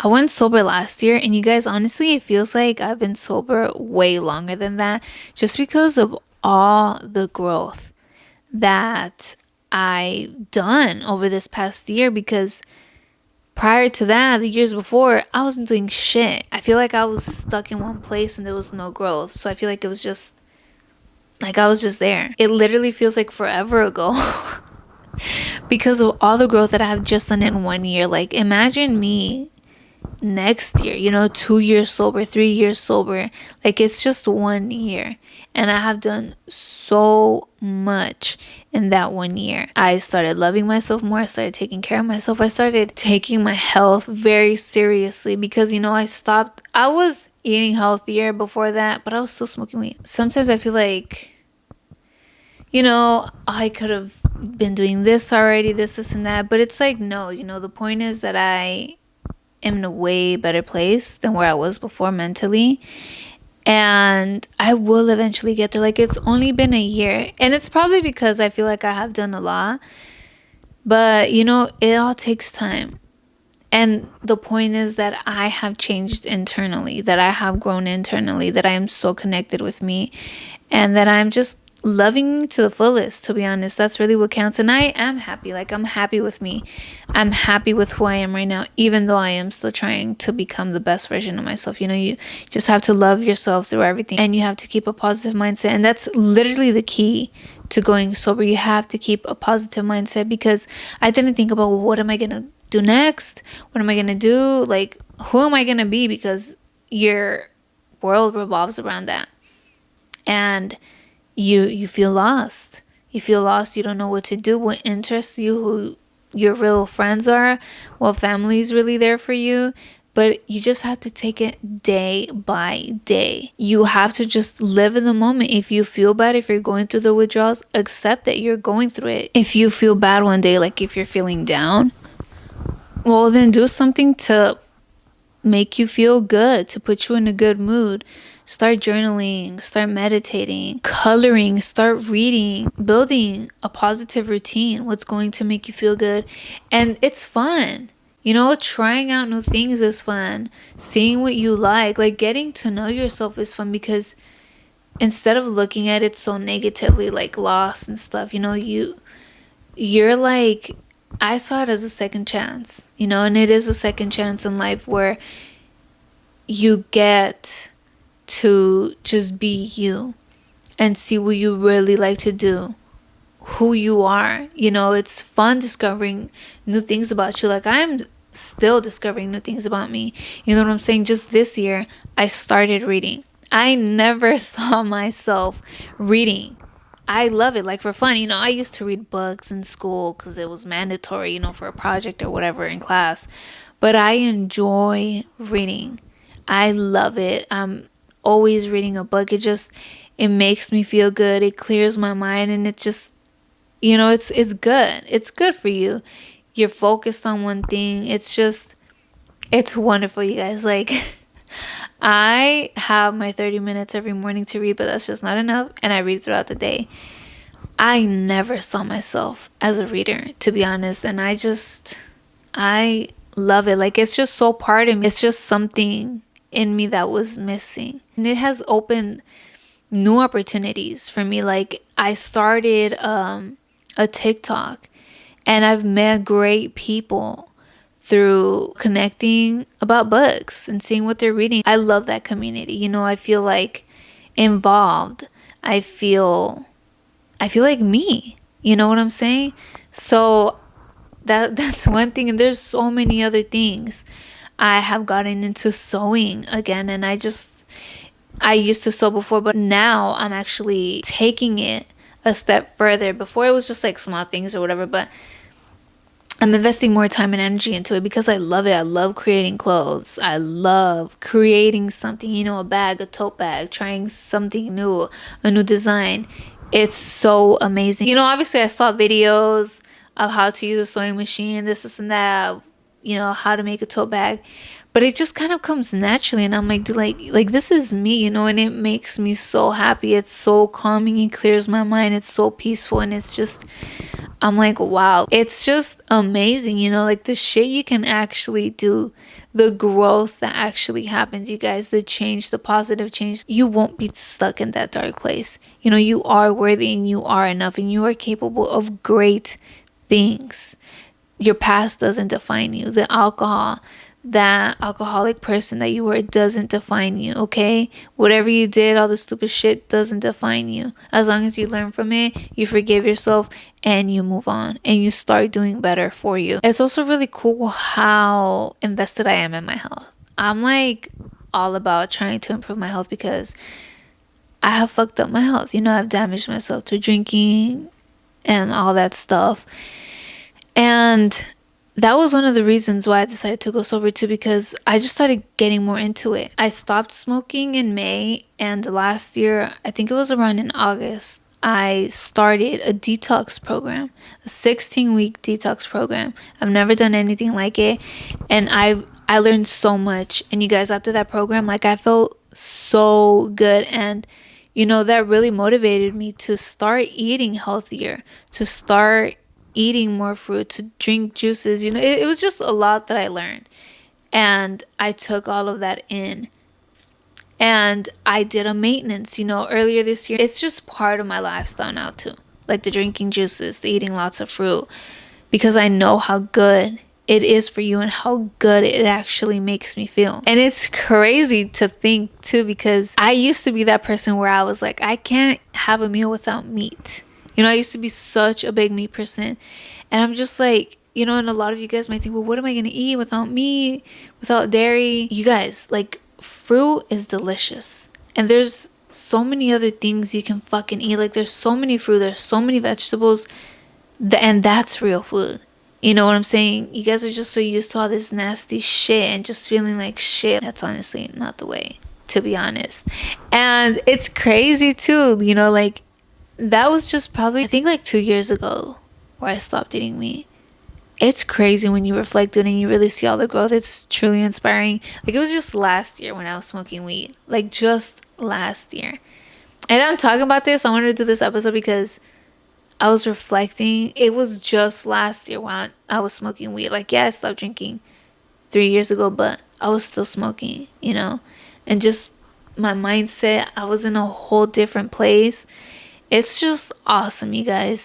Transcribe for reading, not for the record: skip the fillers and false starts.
I went sober last year, and you guys, honestly, it feels like I've been sober way longer than that just because of all the growth that I've done over this past year. Because prior to that, the years before, I wasn't doing shit. I feel like I was stuck in one place and there was no growth. So I feel like it was just like I was just there. It literally feels like forever ago because of all the growth that I have just done in 1 year. Like, imagine me next year, 2 years sober, 3 years sober. Like, it's just 1 year. And I have done so much in that 1 year. I started loving myself more. I started taking care of myself. I started taking my health very seriously because, I was eating healthier before that, but I was still smoking weed. Sometimes I feel like, I could have been doing this already, this, and that. But it's like, no, the point is that I am in a way better place than where I was before mentally. And I will eventually get there. Like, it's only been a year. And it's probably because I feel like I have done a lot. But, it all takes time. And the point is that I have changed internally, that I have grown internally, that I am so connected with me, and that I'm just loving me to the fullest, to be honest. That's really what counts. And I am happy. Like, I'm happy with me. I'm happy with who I am right now, even though I am still trying to become the best version of myself. You just have to love yourself through everything, and you have to keep a positive mindset. And that's literally the key to going sober. You have to keep a positive mindset, because I didn't think about, well, what am I going to do next? What am I going to do? Like, who am I going to be? Because your world revolves around that. And you feel lost. You feel lost. You don't know what to do, what interests you, who your real friends are, what family is really there for you. But you just have to take it day by day. You have to just live in the moment. If you feel bad, if you're going through the withdrawals, accept that you're going through it. If you feel bad one day, like if you're feeling down, well, then do something to make you feel good, to put you in a good mood. Start journaling, start meditating, coloring, start reading, building a positive routine, what's going to make you feel good. And it's fun. Trying out new things is fun. Seeing what you like getting to know yourself is fun, because instead of looking at it so negatively, like lost and stuff, you're like, I saw it as a second chance, and it is a second chance in life where you get to just be you and see what you really like to do, who you are. It's fun discovering new things about you. Like, I'm still discovering new things about me. You know what I'm saying? Just this year, I started reading. I never saw myself reading. I love it, like, for fun. I used to read books in school because it was mandatory, for a project or whatever in class. But I enjoy reading. I love it. I'm always reading a book. It makes me feel good. It clears my mind, and it just, it's good. It's good for you. You're focused on one thing. It's wonderful, you guys. Like, I have my 30 minutes every morning to read, but that's just not enough. And I read throughout the day. I never saw myself as a reader, to be honest. And I love it. Like, it's just so part of me. It's just something in me that was missing. And it has opened new opportunities for me. Like, I started a TikTok, and I've met great people through connecting about books and seeing what they're reading. I love that community. I feel like involved. I feel like me. You know what I'm saying? So that's one thing, and there's so many other things. I have gotten into sewing again, and I used to sew before, but now I'm actually taking it a step further. Before, it was just like small things or whatever, but I'm investing more time and energy into it because I love it. I love creating clothes. I love creating something, a bag, a tote bag, trying something new, a new design. It's so amazing. Obviously I saw videos of how to use a sewing machine, this and that, how to make a tote bag. But it just kind of comes naturally, and I'm like, dude, like this is me, and it makes me so happy. It's so calming. It clears my mind. It's so peaceful, and it's just, I'm like, wow, it's just amazing, like the shit you can actually do, the growth that actually happens, you guys, the change, the positive change. You won't be stuck in that dark place. You know, you are worthy and you are enough and you are capable of great things. Your past doesn't define you. The alcohol, that alcoholic person that you were, doesn't define you, okay? Whatever you did, all the stupid shit, doesn't define you. As long as you learn from it, you forgive yourself, and you move on, and you start doing better for you. It's also really cool how invested I am in my health. I'm like all about trying to improve my health because I have fucked up my health. You know, I've damaged myself through drinking and all that stuff. And that was one of the reasons why I decided to go sober too, because I just started getting more into it. I stopped smoking in May, and last year, I think it was around in August, I started a detox program, a 16-week detox program. I've never done anything like it, and I learned so much. And you guys, after that program, like, I felt so good, and you know, that really motivated me to start eating healthier, to start eating more fruit, to drink juices. You know, it was just a lot that I learned, and I took all of that in, and I did a maintenance, you know, earlier this year. It's just part of my lifestyle now too, like the drinking juices, the eating lots of fruit, because I know how good it is for you and how good it actually makes me feel. And it's crazy to think too, because I used to be that person where I was like, I can't have a meal without meat. You know, I used to be such a big meat person. And I'm just like, you know, and a lot of you guys might think, well, what am I going to eat without meat, without dairy? You guys, like, fruit is delicious. And there's so many other things you can fucking eat. Like, there's so many fruit, there's so many vegetables, and that's real food. You know what I'm saying? You guys are just so used to all this nasty shit and just feeling like shit. That's honestly not the way, to be honest. And it's crazy too, you know, like, that was just probably, I think, like 2 years ago where I stopped eating meat. It's crazy when you reflect on it and you really see all the growth. It's truly inspiring. Like, it was just last year when I was smoking weed. Like, just last year. And I'm talking about this. I wanted to do this episode because I was reflecting. It was just last year when I was smoking weed. Like, yeah, I stopped drinking 3 years ago, but I was still smoking, you know? And just my mindset, I was in a whole different place. It's just awesome, you guys.